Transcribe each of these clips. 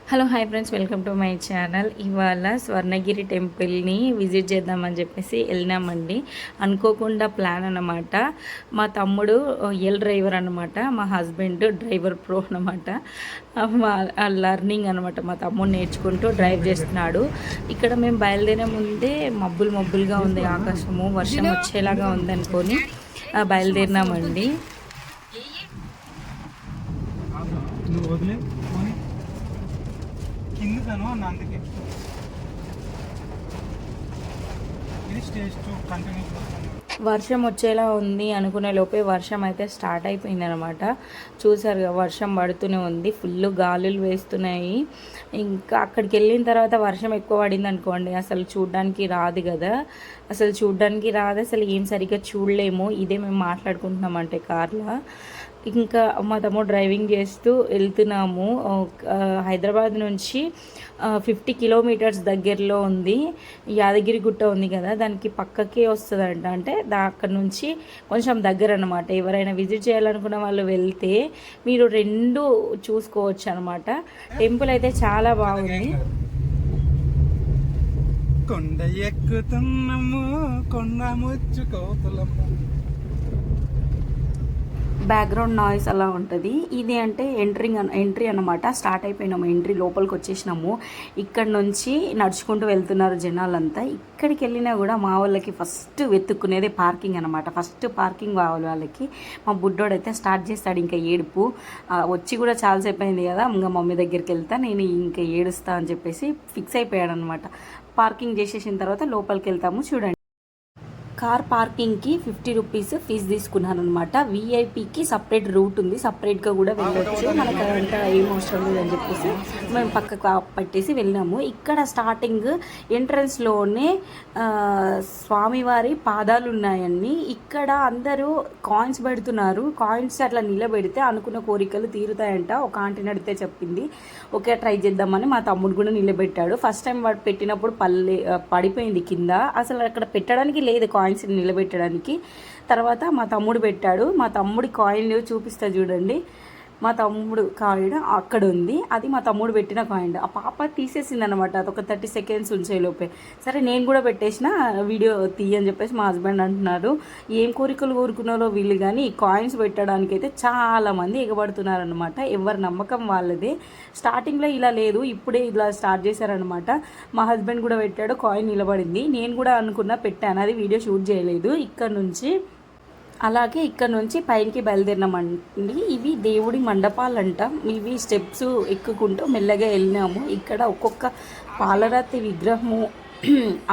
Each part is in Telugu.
Hello hi friends, welcome to my channel. ఇవాళ స్వర్ణగిరి టెంపుల్ని విజిట్ చేద్దామని చెప్పేసి వెళ్ళినామండి. అనుకోకుండా ప్లాన్ అన్నమాట. మా తమ్ముడు ఎల్ డ్రైవర్ అనమాట, మా హస్బెండ్ డ్రైవర్ ప్రో అనమాట. మా లర్నింగ్ అనమాట. మా తమ్ముడు నేర్చుకుంటూ డ్రైవ్ చేస్తున్నాడు. ఇక్కడ మేము బయలుదేరే ముందే మబ్బులుగా ఉంది ఆకాశము, వర్షం వచ్చేలాగా ఉందనుకొని బయలుదేరినామండి. కిందను అన్న అందుకే ఇది స్టేజ్ 2 కంటిన్యూ. వర్షం వచ్చేలా ఉంది అనుకునే లోపే వర్షం అయితే స్టార్ట్ అయిపోయింది అనమాట. చూసారుగా, వర్షం పడుతూనే ఉంది, ఫుల్ గాలులు వేస్తున్నాయి. ఇంకా అక్కడికి వెళ్ళిన తర్వాత వర్షం ఎక్కువ పడింది అనుకోండి, అసలు చూడడానికి రాదు కదా, అసలు ఏం సరిగ్గా చూడలేము. ఇదే మేము మాట్లాడుకుంటున్నామంటే కార్లో. ఇంకా మా తమ్ముడు డ్రైవింగ్ చేస్తూ వెళ్తున్నాము. హైదరాబాద్ నుంచి 50 కిలోమీటర్స్ దగ్గరలో ఉంది. యాదగిరి గుట్ట ఉంది కదా, దానికి పక్కకే వస్తుందంట. అంటే అక్కడ నుంచి కొంచెం దగ్గర అనమాట. ఎవరైనా విజిట్ చేయాలనుకున్న వాళ్ళు వెళ్తే మీరు రెండు చూసుకోవచ్చు అనమాట. టెంపుల్ అయితే చాలా బాగుంది. కొండ ఎక్కుతున్నాము, కొండ ముచ్చుకోతులము. బ్యాక్గ్రౌండ్ నాయిస్ అలా ఉంటుంది. ఇది అంటే ఎంట్రీ అనమాట. స్టార్ట్ అయిపోయినాము, ఎంట్రీ లోపలికి వచ్చేసినాము. ఇక్కడ నుంచి నడుచుకుంటూ వెళ్తున్నారు జనాలంతా. ఇక్కడికి వెళ్ళినా కూడా మా వాళ్ళకి ఫస్ట్ వెతుక్కునేది పార్కింగ్ అనమాట. ఫస్ట్ పార్కింగ్ కావాలి వాళ్ళకి. మా బుడ్డోడైతే స్టార్ట్ చేస్తాడు ఇంకా ఏడుపు. వచ్చి కూడా చాలాసేపు అయింది కదా, ఇంకా మమ్మీ దగ్గరికి వెళ్తా, నేను ఇంకా ఏడుస్తా అని చెప్పేసి ఫిక్స్ అయిపోయాడు అనమాట. పార్కింగ్ చేసేసిన తర్వాత లోపలికి వెళ్తాము. చూడండి, కార్ పార్కింగ్కి 50 రూపీస్ ఫీజు తీసుకున్నారనమాట. వీఐపీకి సపరేట్ రూట్ ఉంది, సపరేట్గా కూడా వెళ్ళవచ్చు. మనకు అదంతా ఏం అవసరం లేదని చెప్పేసి మేము పక్కకు పట్టేసి వెళ్ళాము. ఇక్కడ స్టార్టింగ్ ఎంట్రన్స్లోనే స్వామివారి పాదాలు ఉన్నాయండి. ఇక్కడ అందరూ కాయిన్స్ పెడుతున్నారు. కాయిన్స్ అట్లా నిలబెడితే అనుకున్న కోరికలు తీరుతాయంట. ఒక ఆంటీని అడిగితే చెప్పింది. ఓకే, ట్రై చేద్దామని మా తమ్ముడు కూడా నిలబెట్టాడు. ఫస్ట్ టైం వాడు పెట్టినప్పుడు పడిపోయింది కింద. అసలు అక్కడ పెట్టడానికి లేదు కాయిన్స్ నిలబెట్టడానికి. తర్వాత మా తమ్ముడు పెట్టాడు. మా తమ్ముడి కాయిన్ చూపిస్తా చూడండి. మా తమ్ముడు కాయిన్ అక్కడ ఉంది, అది మా తమ్ముడు పెట్టిన కాయిన్. ఆ పాప తీసేసింది అనమాట. అదొక 30 సెకండ్స్ ఉంచేలోపే. సరే నేను కూడా పెట్టేసిన, వీడియో తీయని చెప్పేసి మా హస్బెండ్ అంటున్నారు. ఏం కోరికలు కోరుకున్నారో వీళ్ళు, కానీ కాయిన్స్ పెట్టడానికి అయితే చాలామంది ఎగబడుతున్నారనమాట. ఎవరి నమ్మకం వాళ్ళదే. స్టార్టింగ్లో ఇలా లేదు, ఇప్పుడే ఇలా స్టార్ట్ చేశారనమాట. మా హస్బెండ్ కూడా పెట్టాడు, కాయిన్ నిలబడింది. నేను కూడా అనుకున్నా, పెట్టాను, అది వీడియో షూట్ చేయలేదు. ఇక్కడ నుంచి అలాగే ఇక్కడ నుంచి పైకి బయలుదేరినామండి. ఇవి దేవుడి మండపాలంట. ఇవి స్టెప్స్ ఎక్కుకుంటూ మెల్లగా వెళ్ళినాము. ఇక్కడ ఒక్కొక్క పాలరాతి విగ్రహము,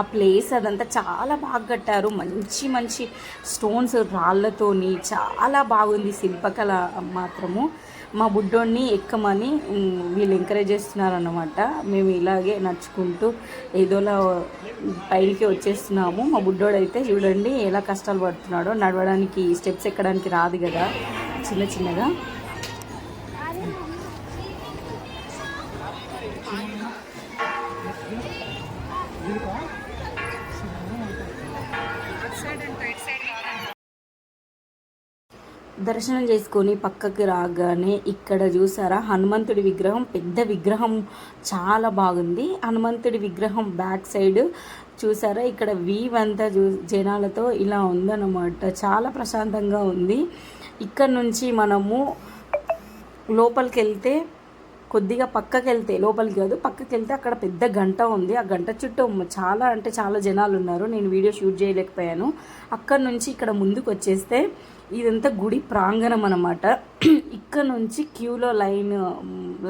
ఆ ప్లేస్ అదంతా చాలా బాగా కట్టారు. మంచి మంచి స్టోన్స్, రాళ్ళతోని చాలా బాగుంది శిల్పకళ మాత్రము. మా బుడ్డోడిని ఎక్కమని వీళ్ళు ఎంకరేజ్ చేస్తున్నారన్నమాట. మేము ఇలాగే నడుచుకుంటూ ఏదోలా పైకి వచ్చేస్తున్నాము. మా బుడ్డోడైతే చూడండి ఎలా కష్టాలు పడుతున్నాడో. నడవడానికి, స్టెప్స్ ఎక్కడానికి రాదు కదా, చిన్నగా. దర్శనం చేసుకొని పక్కకి రాగానే ఇక్కడ చూసారా, హనుమంతుడి విగ్రహం, పెద్ద విగ్రహం, చాలా బాగుంది. హనుమంతుడి విగ్రహం బ్యాక్ సైడ్ చూసారా, ఇక్కడ వీవ్ అంతా జనాలతో ఇలా ఉందన్నమాట. చాలా ప్రశాంతంగా ఉంది. ఇక్కడ నుంచి మనము లోపలికి వెళ్తే, కొద్దిగా పక్కకి వెళ్తే, లోపలికి కాదు పక్కకి వెళ్తే, అక్కడ పెద్ద గంట ఉంది. ఆ గంట చుట్టూ చాలా జనాలు ఉన్నారు. నేను వీడియో షూట్ చేయలేకపోయాను. అక్కడ నుంచి ఇక్కడ ముందుకు వచ్చేస్తే ఇదంతా గుడి ప్రాంగణం అనమాట. ఇక్కడ నుంచి క్యూలో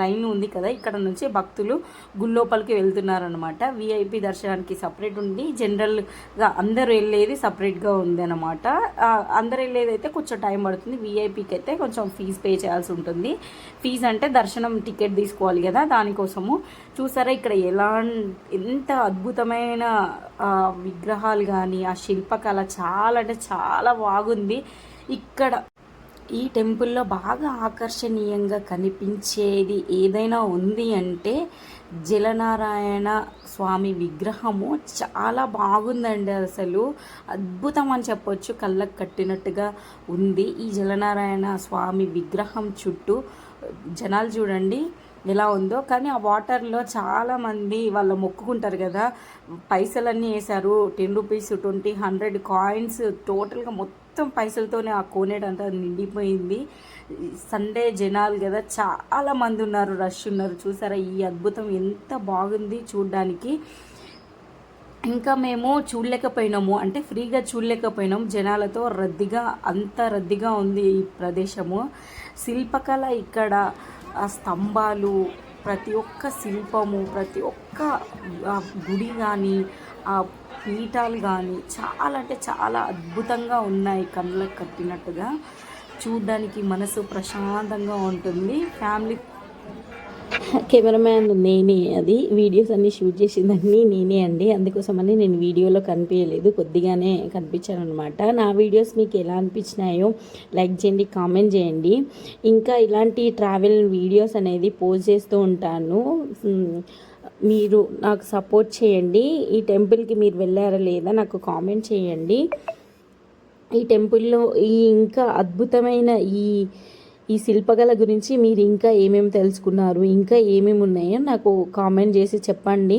లైన్ ఉంది కదా, ఇక్కడ నుంచి భక్తులు గుళ్ళోపలికి వెళ్తున్నారనమాట. వీఐపీ దర్శనానికి సపరేట్ ఉంది, జనరల్గా అందరు వెళ్ళేది సపరేట్గా ఉంది అనమాట. అందరు వెళ్ళేది అయితే కొంచెం టైం పడుతుంది. వీఐపీకి అయితే కొంచెం ఫీజు పే చేయాల్సి ఉంటుంది. ఫీజు అంటే దర్శనం టికెట్ తీసుకోవాలి కదా, దానికోసము. చూసారా ఇక్కడ ఎంత అద్భుతమైన విగ్రహాలు కానీ, ఆ శిల్పకళ చాలా అంటే చాలా బాగుంది. ఇక్కడ ఈ టెంపుల్లో బాగా ఆకర్షణీయంగా కనిపించేది ఏదైనా ఉంది అంటే జలనారాయణ స్వామి విగ్రహము చాలా బాగుందండి. అసలు అద్భుతం అని చెప్పొచ్చు, కళ్ళకు కట్టినట్టుగా ఉంది. ఈ జలనారాయణ స్వామి విగ్రహం చుట్టూ జనాలు చూడండి ఎలా ఉందో. కానీ ఆ వాటర్లో చాలామంది వాళ్ళు మొక్కుకుంటారు కదా, పైసలన్నీ వేశారు, 10 రూపీస్ 20 100 కాయిన్స్ టోటల్గా మొత్తం పైసలతోనే ఆ కోనేరు అంతా నిండిపోయింది. సండే జనాలు కదా, చాలా మంది ఉన్నారు, రష్ ఉన్నారు. చూసారా ఈ అద్భుతం ఎంత బాగుంది చూడ్డానికి. ఇంకా మేము చూడలేకపోయినాము, అంటే ఫ్రీగా చూడలేకపోయినాము, జనాలతో రద్దీగా, అంత రద్దీగా ఉంది ఈ ప్రదేశము. శిల్పకళ ఇక్కడ, ఆ స్తంభాలు, ప్రతి ఒక్క శిల్పము, ప్రతి ఒక్క గుడి కానీ, ఆ పీఠాలు కానీ చాలా అంటే చాలా అద్భుతంగా ఉన్నాయి. కళ్ళకు కట్టినట్టుగా చూడ్డానికి మనసు ప్రశాంతంగా ఉంటుంది. ఫ్యామిలీ కెమెరామ్యాన్ నేనే, అది వీడియోస్ అన్నీ షూట్ చేసిందన్నీ నేనే అండి. అందుకోసమని నేను వీడియోలో కనిపించలేదు, కొద్దిగానే కనిపించాను అనమాట. నా వీడియోస్ మీకు ఎలా అనిపించినాయో లైక్ చేయండి, కామెంట్ చేయండి. ఇంకా ఇలాంటి ట్రావెల్ వీడియోస్ అనేది పోస్ట్ చేస్తూ ఉంటాను. మీరు నాకు సపోర్ట్ చేయండి. ఈ టెంపుల్కి మీరు వెళ్ళారా లేదా నాకు కామెంట్ చేయండి. ఈ టెంపుల్లో ఇంకా అద్భుతమైన ఈ శిల్పకళ గురించి మీరు ఇంకా ఏమేమి తెలుసుకున్నారు, ఇంకా ఏమేమి ఉన్నాయో నాకు కామెంట్ చేసి చెప్పండి.